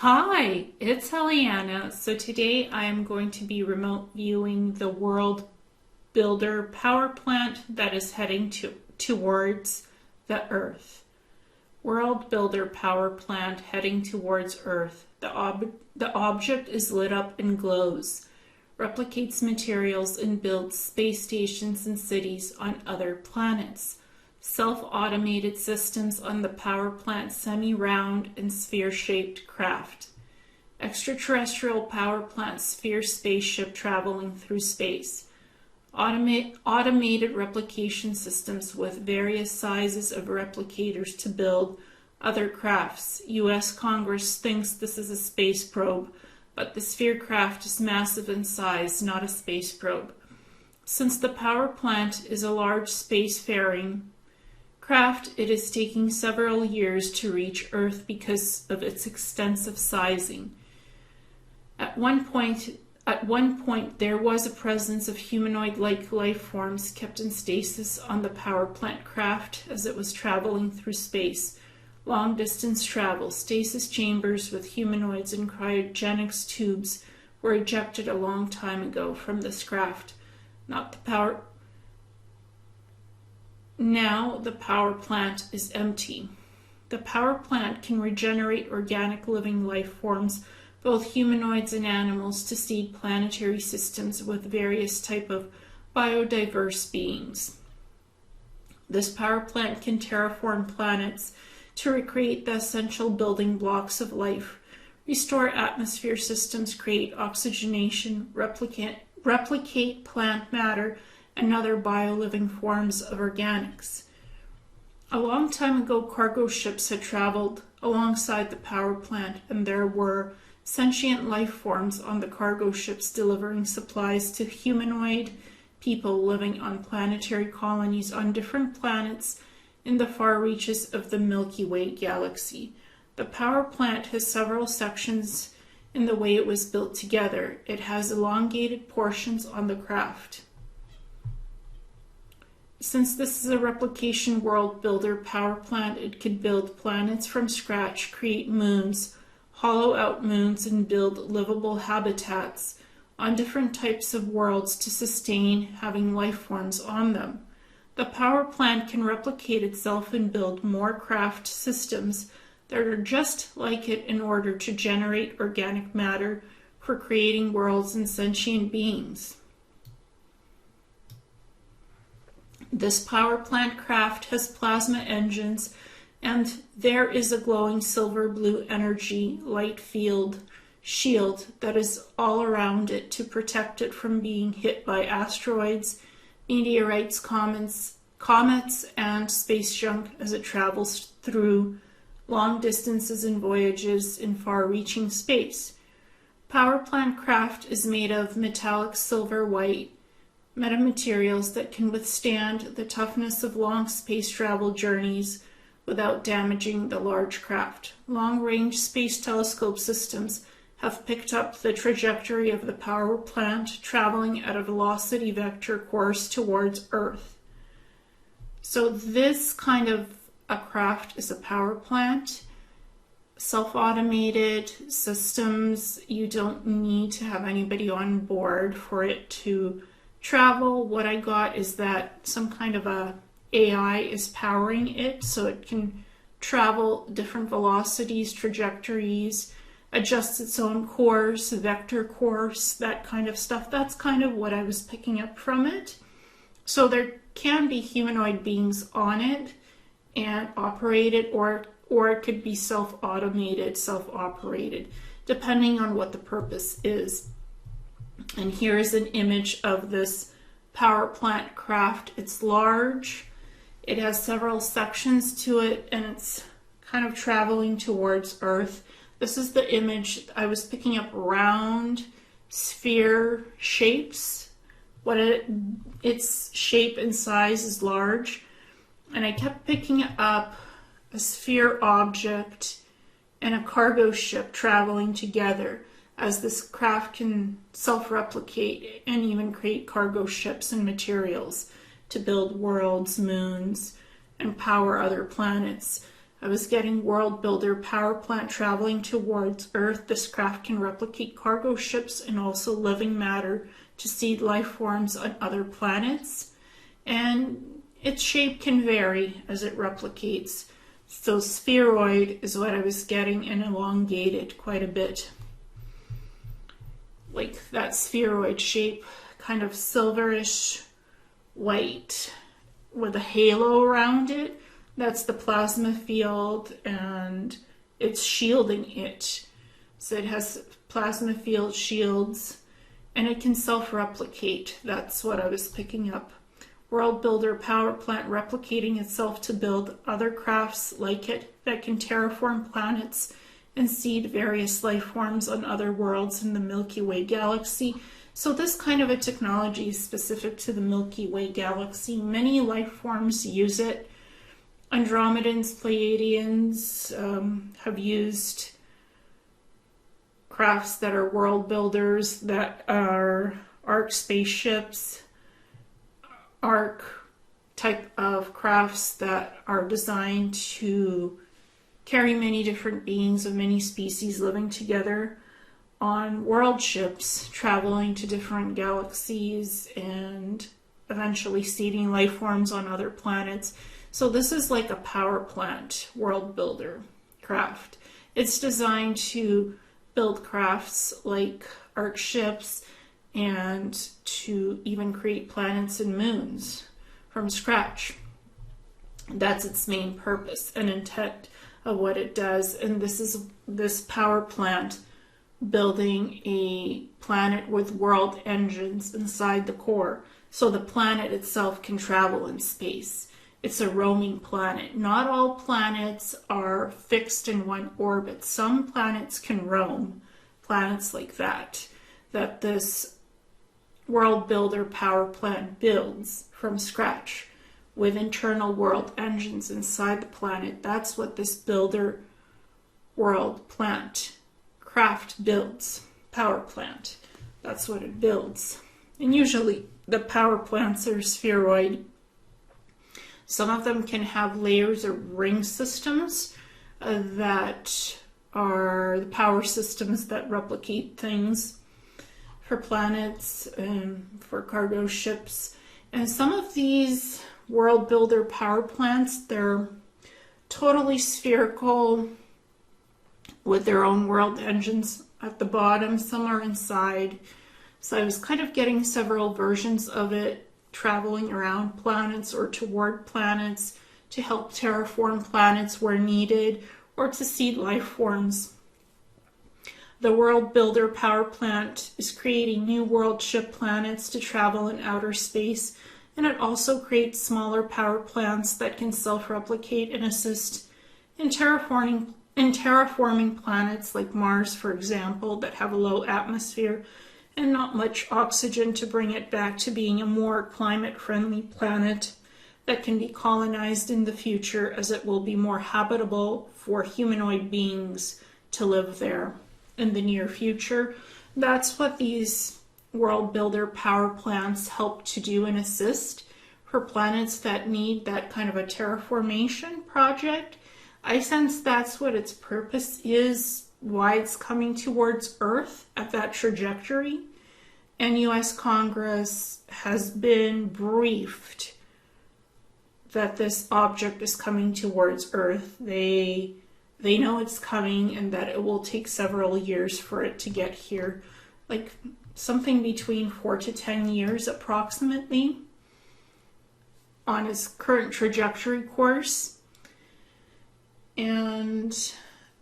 Hi, it's Eliana. So today I am going to be remote viewing the World Builder power plant that is heading towards the Earth. World Builder power plant heading towards Earth. The object is lit up and glows, replicates materials and builds space stations and cities on other planets. Self-automated systems on the power plant semi-round and sphere-shaped craft. Extraterrestrial power plant sphere spaceship traveling through space. Automated replication systems with various sizes of replicators to build other crafts. U.S. Congress thinks this is a space probe, but the sphere craft is massive in size, not a space probe. Since the power plant is a large spacefaring craft, it is taking several years to reach Earth because of its extensive sizing. At one point, there was a presence of humanoid-like life forms kept in stasis on the power plant craft as it was traveling through space. Long-distance travel, stasis chambers with humanoids and cryogenics tubes were ejected a long time ago from this craft. Now the power plant is empty. The power plant can regenerate organic living life forms, both humanoids and animals, to seed planetary systems with various type of biodiverse beings. This power plant can terraform planets to recreate the essential building blocks of life, restore atmosphere systems, create oxygenation, replicate plant matter, and other bio-living forms of organics. A long time ago, cargo ships had traveled alongside the power plant, and there were sentient life forms on the cargo ships delivering supplies to humanoid people living on planetary colonies on different planets in the far reaches of the Milky Way galaxy. The power plant has several sections in the way it was built together. It has elongated portions on the craft. Since this is a replication world builder power plant, it could build planets from scratch, create moons, hollow out moons, and build livable habitats on different types of worlds to sustain having life forms on them. The power plant can replicate itself and build more craft systems that are just like it in order to generate organic matter for creating worlds and sentient beings. This power plant craft has plasma engines, and there is a glowing silver-blue energy light field shield that is all around it to protect it from being hit by asteroids, meteorites, comets, and space junk as it travels through long distances and voyages in far-reaching space. Power plant craft is made of metallic silver-white metamaterials that can withstand the toughness of long space travel journeys without damaging the large craft. Long-range space telescope systems have picked up the trajectory of the power plant traveling at a velocity vector course towards Earth. So this kind of a craft is a power plant. Self-automated systems, you don't need to have anybody on board for it to travel. What I got is that some kind of a AI is powering it, so it can travel different velocities, trajectories, adjust its own course, vector course, that kind of stuff. That's kind of what I was picking up from it. So there can be humanoid beings on it and operate it, or it could be self-automated, self-operated, depending on what the purpose is. And here is an image of this power plant craft. It's large, it has several sections to it, and it's kind of traveling towards Earth. This is the image. I was picking up round sphere shapes. Its shape and size is large. And I kept picking up a sphere object and a cargo ship traveling together, as this craft can self-replicate and even create cargo ships and materials to build worlds, moons, and power other planets. I was getting World Builder power plant traveling towards Earth. This craft can replicate cargo ships and also living matter to seed life forms on other planets. And its shape can vary as it replicates. So spheroid is what I was getting, and elongated quite a bit. Like that spheroid shape, kind of silverish white with a halo around it. That's the plasma field, and it's shielding it. So it has plasma field shields, and it can self-replicate. That's what I was picking up. World Builder power plant replicating itself to build other crafts like it that can terraform planets and seed various life forms on other worlds in the Milky Way galaxy. So this kind of a technology is specific to the Milky Way galaxy. Many life forms use it. Andromedans, Pleiadians have used crafts that are world builders, that are arc spaceships, arc type of crafts that are designed to carry many different beings of many species living together on world ships, traveling to different galaxies and eventually seeding life forms on other planets. So this is like a power plant world builder craft. It's designed to build crafts like arc ships and to even create planets and moons from scratch. That's its main purpose and intent of what it does. And this is this power plant building a planet with world engines inside the core, so the planet itself can travel in space. It's a roaming planet. Not all planets are fixed in one orbit. Some planets can roam, planets like that this world builder power plant builds from scratch with internal world engines inside the planet. That's what this builder world plant craft builds. Power plant. That's what it builds. And usually the power plants are spheroid. Some of them can have layers or ring systems that are the power systems that replicate things for planets and for cargo ships. And some of these world builder power plants, they're totally spherical with their own world engines at the bottom. Some are inside. So I was kind of getting several versions of it, traveling around planets or toward planets to help terraform planets where needed or to seed life forms. The World Builder power plant is creating new world ship planets to travel in outer space, and it also creates smaller power plants that can self-replicate and assist in terraforming planets like Mars, for example, that have a low atmosphere and not much oxygen to bring it back to being a more climate-friendly planet that can be colonized in the future, as it will be more habitable for humanoid beings to live there in the near future. That's what these world builder power plants help to do and assist for planets that need that kind of a terraformation project. I sense that's what its purpose is, why it's coming towards Earth at that trajectory. And US Congress has been briefed that this object is coming towards Earth. They know it's coming and that it will take several years for it to get here, like something between 4 to 10 years approximately on its current trajectory course. And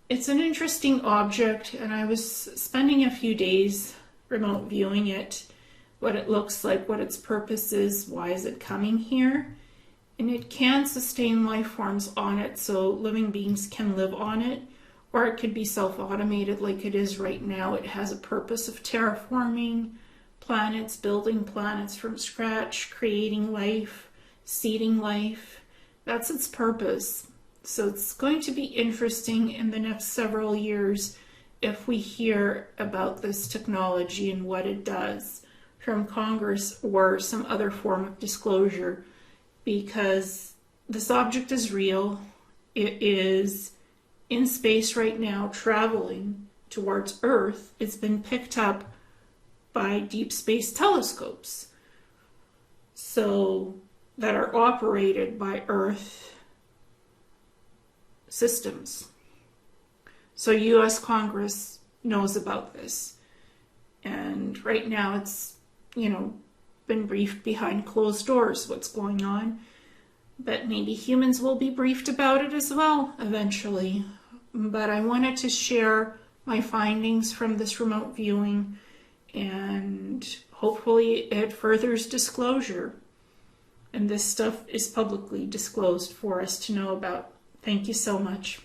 it's an interesting object, and I was spending a few days remote viewing it, what it looks like, what its purpose is, why is it coming here. And it can sustain life forms on it, so living beings can live on it, or it could be self-automated like it is right now. It has a purpose of terraforming planets, building planets from scratch, creating life, seeding life. That's its purpose. So it's going to be interesting in the next several years if we hear about this technology and what it does from Congress or some other form of disclosure, because this object is real. it is in space right now traveling towards Earth. It's been picked up by deep space telescopes, so that are operated by Earth systems. So US Congress knows about this. And right now it's, been briefed behind closed doors what's going on. But maybe humans will be briefed about it as well eventually. But I wanted to share my findings from this remote viewing, and hopefully it furthers disclosure. And this stuff is publicly disclosed for us to know about. Thank you so much.